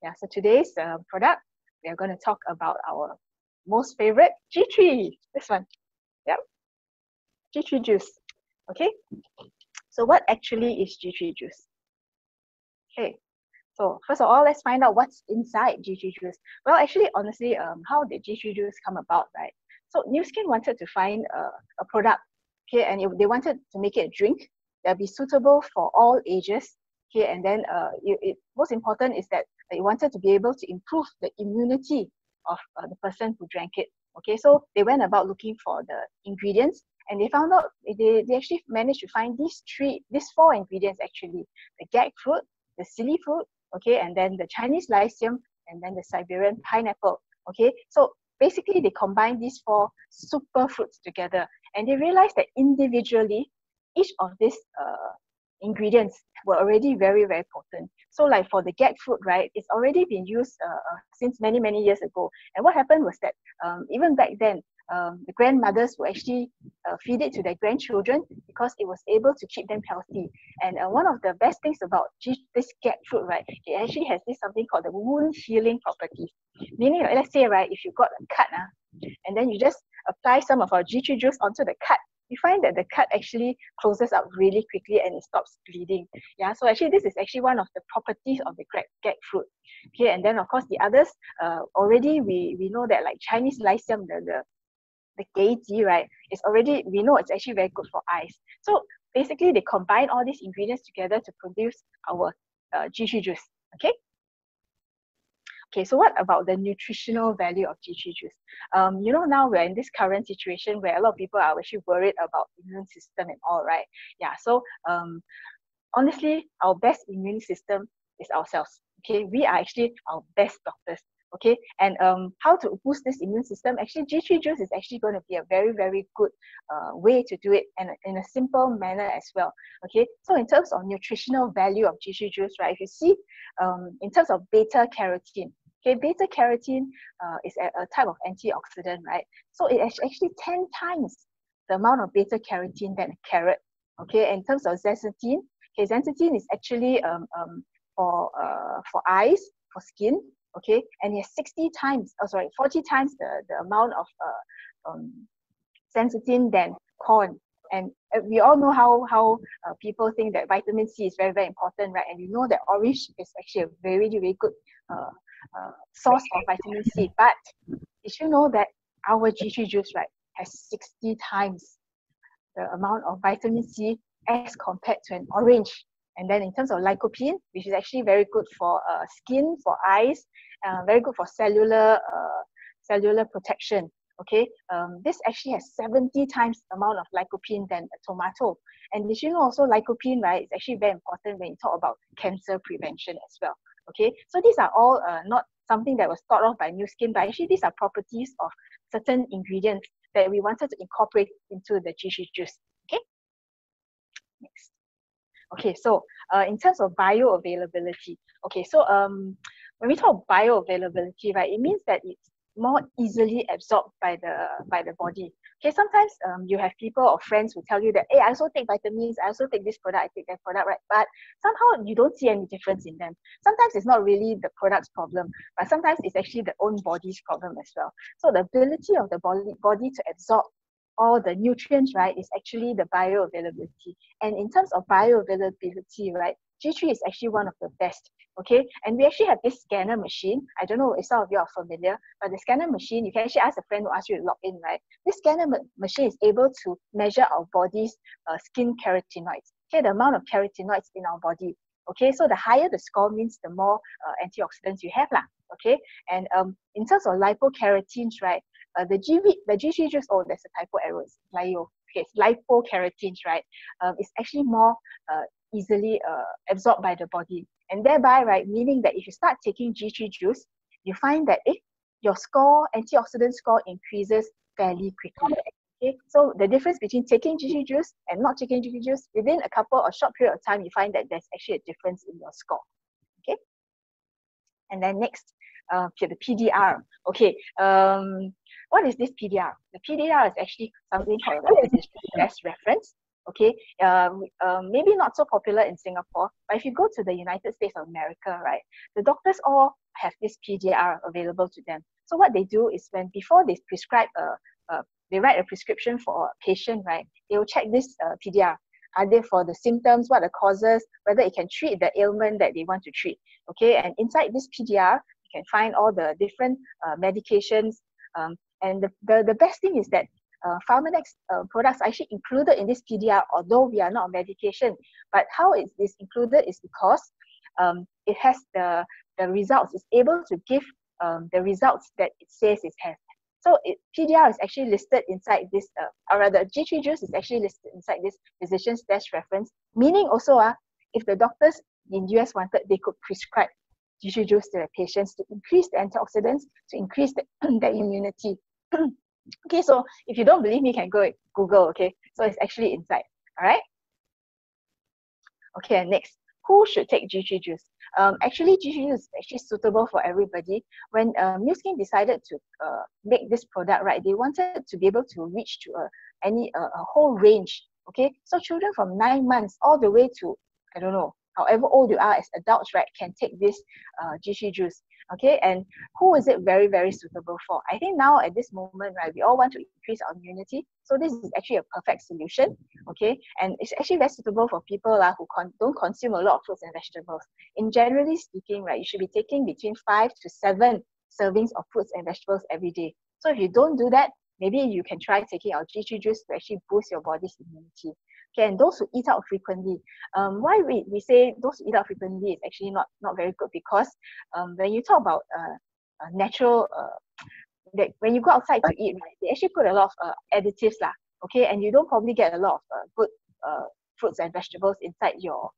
Yeah, so today's product, we are going to talk about our most favorite G3. This one. Yep, G3 juice. Okay, so what actually is G3 juice? Okay, so first of all, let's find out what's inside G3 juice. Well, actually, honestly, how did G3 juice come about, right? So New Skin wanted to find a product, okay, and they wanted to make it a drink that be suitable for all ages, okay, and then most important is that they wanted to be able to improve the immunity of the person who drank it. Okay, so they went about looking for the ingredients, and they found out they actually managed to find these four ingredients actually: the gag fruit, the silly fruit, okay, and then the Chinese lycium, and then the Siberian pineapple. Okay, so basically they combined these four super fruits together, and they realized that individually each of these ingredients were already very, very potent. So like for the gag fruit, right, it's already been used since many, many years ago. And what happened was that even back then, the grandmothers would actually feed it to their grandchildren because it was able to keep them healthy. And one of the best things about this gag fruit, right, it actually has this something called the wound healing properties. Meaning, let's say, right, if you got a cut, and then you just apply some of our G3 juice onto the cut, you find that the cut actually closes up really quickly and it stops bleeding. Yeah, so actually this is actually one of the properties of the gag fruit. Okay, and then of course the others, already we know that like Chinese lycium, the gauzy, right, it's already, we know it's actually very good for eyes. So basically they combine all these ingredients together to produce our G3 juice. Okay. Okay, so what about the nutritional value of G3 juice? Now we're in this current situation where a lot of people are actually worried about immune system and all, right? Yeah, so honestly, our best immune system is ourselves. Okay, we are actually our best doctors. Okay, and how to boost this immune system? Actually, G3 juice is actually going to be a very, very good way to do it, and in a simple manner as well. Okay, so in terms of nutritional value of G3 juice, right? If you see, in terms of beta carotene, okay, beta carotene is a type of antioxidant, right? So it is actually 10 times the amount of beta carotene than a carrot. Okay, in terms of zeaxanthin, okay, zeaxanthin is actually for eyes, for skin, okay, and it's 40 times the amount of zeaxanthin than corn. And we all know how people think that vitamin C is very, very important, right? And you know that orange is actually a very, very good source of vitamin C. But did you know that our G3 juice, right, has 60 times the amount of vitamin C as compared to an orange? And then in terms of lycopene, which is actually very good for skin, for eyes, very good for cellular protection. Okay, this actually has 70 times the amount of lycopene than a tomato. And did you know also lycopene, right, is actually very important when you talk about cancer prevention as well. Okay, so these are all not something that was thought of by New Skin, but actually these are properties of certain ingredients that we wanted to incorporate into the G3 juice. Okay, next. Okay, so in terms of bioavailability, okay, so when we talk bioavailability, right, it means that it's more easily absorbed by the body. Okay, sometimes you have people or friends who tell you that, hey, I also take vitamins, I also take this product, I take that product, right? But somehow you don't see any difference in them. Sometimes it's not really the product's problem, but sometimes it's actually the own body's problem as well. So the ability of the body to absorb all the nutrients, right, is actually the bioavailability. And in terms of bioavailability, right, G3 is actually one of the best. Okay, and we actually have this scanner machine. I don't know if some of you are familiar, but the scanner machine, you can actually ask a friend who asks you to log in, right? This scanner machine is able to measure our body's skin carotenoids. Okay, the amount of carotenoids in our body. Okay, so the higher the score means the more antioxidants you have, lah. Okay, and in terms of lipocarotenes, right, the G3 juice, oh, there's a typo error, it's lyo. Okay, it's lipocarotenes, right? It's actually more easily absorbed by the body. And thereby, right, meaning that if you start taking G3 juice, you find that your antioxidant score increases fairly quickly. Okay, so the difference between taking G3 juice and not taking G3 juice, within a couple or short period of time, you find that there's actually a difference in your score. Okay, and then next, the PDR. Okay, what is this PDR? The PDR is actually something called the physician best reference. Okay, maybe not so popular in Singapore, but if you go to the United States of America, right, the doctors all have this PDR available to them. So what they do is before they prescribe they write a prescription for a patient, right? They will check this PDR. Are they for the symptoms, what are the causes, whether it can treat the ailment that they want to treat, okay? And inside this PDR, you can find all the different medications. And the best thing is that Pharmanex products are actually included in this PDR, although we are not on medication. But how it is included is because it has the results, it's able to give the results that it says it has. So PDR is actually listed inside this, or rather G3 Juice is actually listed inside this physician's desk reference, meaning also if the doctors in US wanted, they could prescribe G3 Juice to their patients to increase the antioxidants, to increase the immunity. Okay, so if you don't believe me, you can go Google, okay? So it's actually inside, all right? Okay, and next, who should take G3 Juice? Actually, G3 Juice is actually suitable for everybody. When Nu Skin decided to make this product, right, they wanted to be able to reach to a whole range, okay? So children from 9 months all the way to, I don't know, however old you are as adults, right, can take this G3 Juice. Okay, and who is it very, very suitable for? I think now at this moment, right, we all want to increase our immunity. So this is actually a perfect solution, okay? And it's actually very suitable for people who don't consume a lot of fruits and vegetables. In generally speaking, right, you should be taking between 5 to 7 servings of fruits and vegetables every day. So if you don't do that, maybe you can try taking our G3 Juice to actually boost your body's immunity. Okay, and those who eat out frequently, why we say those who eat out frequently is actually not very good, because when you talk about natural, when you go outside to eat, right, they actually put a lot of additives okay, and you don't probably get a lot of good fruits and vegetables inside your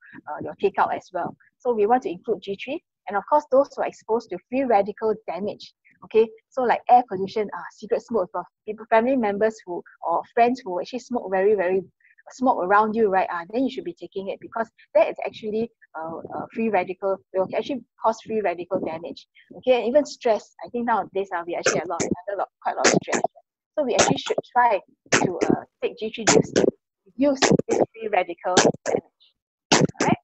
takeout as well. So we want to include G3, and of course those who are exposed to free radical damage. Okay, so like air pollution, cigarette smoke, people, family members or friends who actually smoke smoke around you, right? Then you should be taking it, because that is actually free radical. It will actually cause free radical damage. Okay, and even stress. I think nowadays we actually under quite a lot of stress. So we actually should try to take G3 Juice to reduce this free radical damage. All right.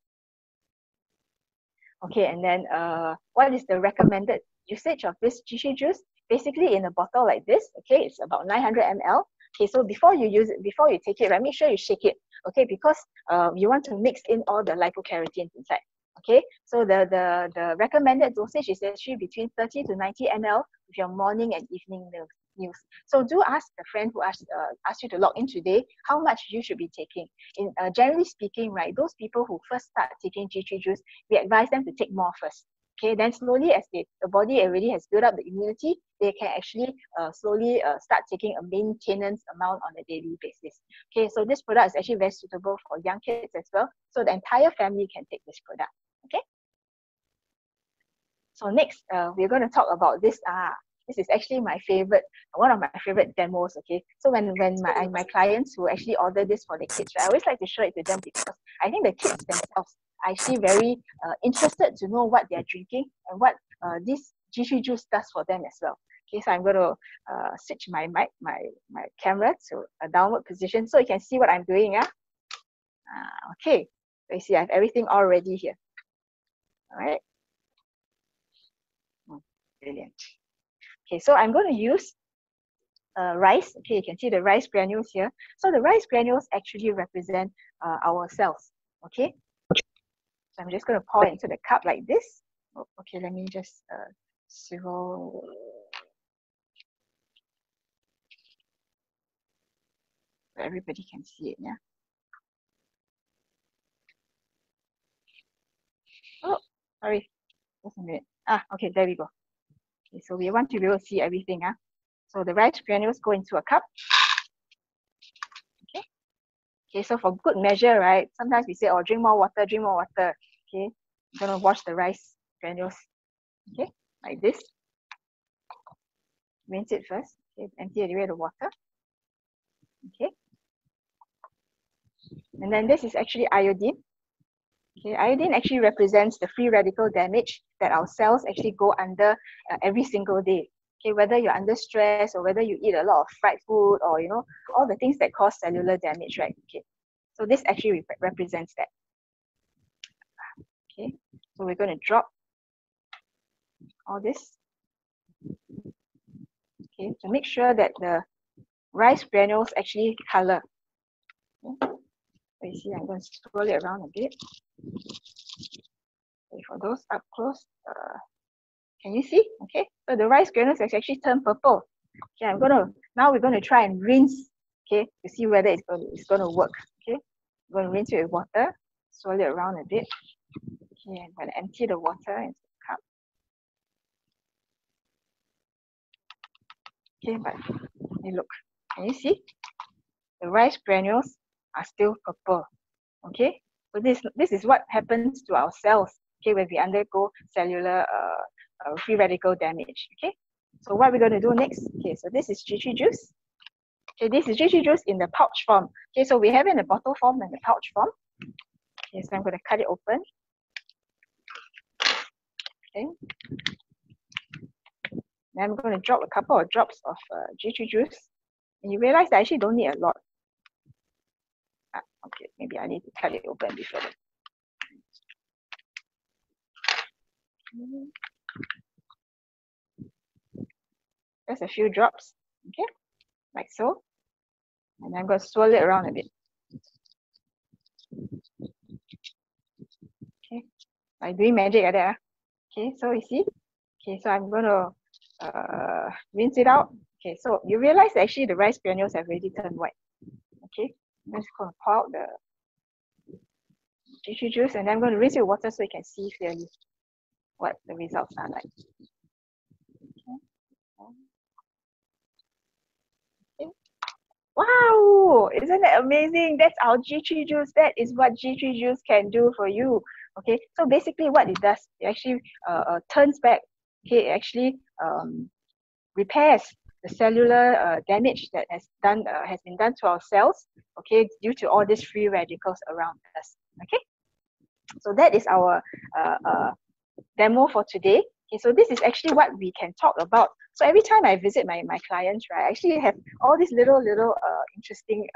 Okay, and then what is the recommended usage of this G3 Juice? Basically, in a bottle like this, okay, it's about 900 ml. Okay, so before you use it, before you take it, right, make sure you shake it, okay, because you want to mix in all the lipokeratins inside. Okay, so the recommended dosage is actually between 30 to 90 ml with your morning and evening meals. So do ask the friend who asked you to log in today how much you should be taking. In generally speaking, right, those people who first start taking G3 Juice, we advise them to take more first. Okay, then slowly as the body already has built up the immunity, they can actually slowly start taking a maintenance amount on a daily basis. Okay, so this product is actually very suitable for young kids as well. So the entire family can take this product. Okay. So next, we're going to talk about this. This is actually my favorite, one of my favorite demos. Okay, so when my clients who actually order this for their kids, right, I always like to show it to them, because I think the kids themselves are actually very interested to know what they are drinking and what this G3 Juice does for them as well. Okay, so I'm going to switch my camera to a downward position so you can see what I'm doing. Okay, so you see I have everything all ready here. All right. Brilliant. Okay, so I'm going to use rice. Okay, you can see the rice granules here. So the rice granules actually represent our cells. Okay, so I'm just going to pour it into the cup like this. Oh, okay, let me just swivel. So everybody can see it. Yeah. Oh, sorry. Just a minute. Okay, there we go. Okay, so we want to be able to see everything. So the rice granules go into a cup. Okay. Okay, so for good measure, right? Sometimes we say, oh, drink more water, drink more water. Okay, I'm gonna wash the rice granules. Okay, like this. Rinse it first. Okay, empty away the water. Okay. And then this is actually iodine. Okay, iodine actually represents the free radical damage that our cells actually go under every single day. Okay, whether you're under stress or whether you eat a lot of fried food or all the things that cause cellular damage, right? Okay, so this actually represents that. Okay, so we're going to drop all this. Okay, to make sure that the rice granules actually color. Okay. So you see, I'm going to swirl it around a bit. Okay, for those up close, can you see? Okay, so the rice granules has actually turned purple. Okay, now we're gonna try and rinse. Okay, to see whether it's gonna work. Okay, I'm gonna rinse it with water, swirl it around a bit. Okay, I'm gonna empty the water into the cup. Okay, but hey, look, can you see? The rice granules are still purple. Okay, so this is what happens to our cells. Okay, when we undergo cellular free radical damage. Okay, so what we're going to do next? Okay, so this is G3 juice. Okay, this is G3 juice in the pouch form. Okay, so we have it in the bottle form and the pouch form. Okay, so I'm going to cut it open. Okay, then I'm going to drop a couple of drops of G3 juice. And you realize I actually don't need a lot. Okay, maybe I need to cut it open before that. Just a few drops, okay, like so. And I'm going to swirl it around a bit. Okay, like doing magic like that. Okay, so you see? Okay, so I'm going to rinse it out. Okay, so you realize that actually the rice granules have already turned white. Okay, I'm just going to pour out the G3 juice and then I'm going to rinse it with water so you can see clearly what the results are like. Okay. Wow, isn't that amazing? That's our G3 juice. That is what G3 juice can do for you. Okay, so basically what it does, it actually turns back. Okay, it actually repairs the cellular damage that has been done to our cells. Okay, due to all these free radicals around us. Okay, so that is our demo for today. Okay, so this is actually what we can talk about. So every time I visit my clients, right, I actually have all these little interesting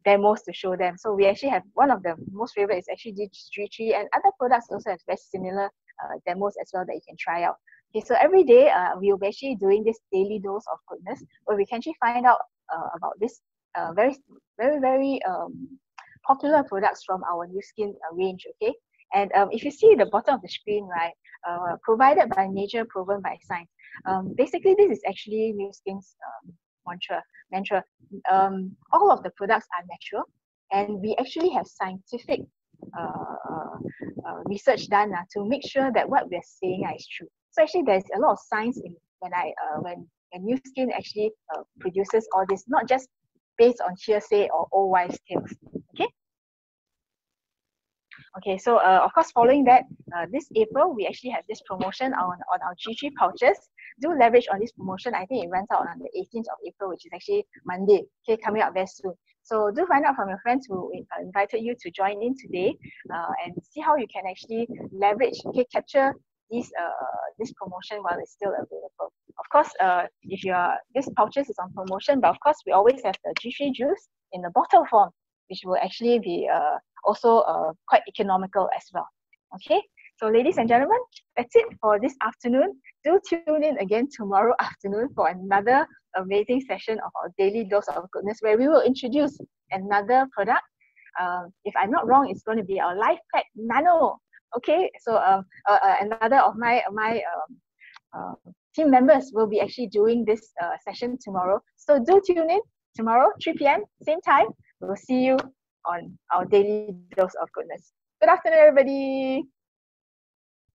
demos to show them. So we actually have one of the most favorite is actually G3, and other products also have very similar demos as well that you can try out. Okay, so every day we will be actually doing this daily dose of goodness where we can actually find out about this very popular products from our new skin range. Okay, and if you see the bottom of the screen, right, provided by nature, proven by science. Basically, this is actually new skin's mantra. All of the products are natural, and we actually have scientific research done to make sure that what we're saying is true. So actually, there's a lot of science in when new skin actually produces all this, not just based on hearsay or old wives' tales. Okay. Okay, so of course, following that, this April, we actually have this promotion on our G3 pouches. Do leverage on this promotion. I think it runs out on the 18th of April, which is actually Monday, okay, coming up very soon. So do find out from your friends who invited you to join in today and see how you can actually leverage, okay, capture this promotion while it's still available. Of course, if this pouches is on promotion, but of course, we always have the G3 juice in the bottle form, which will actually be also quite economical as well. Okay, so ladies and gentlemen, that's it for this afternoon. Do tune in again tomorrow afternoon for another amazing session of our daily dose of goodness, where we will introduce another product. If I'm not wrong, it's going to be our Life Pack Nano. Okay, so another of my team members will be actually doing this session tomorrow. So do tune in tomorrow, 3 p.m. same time. We'll see you on our daily dose of goodness. Good afternoon, everybody.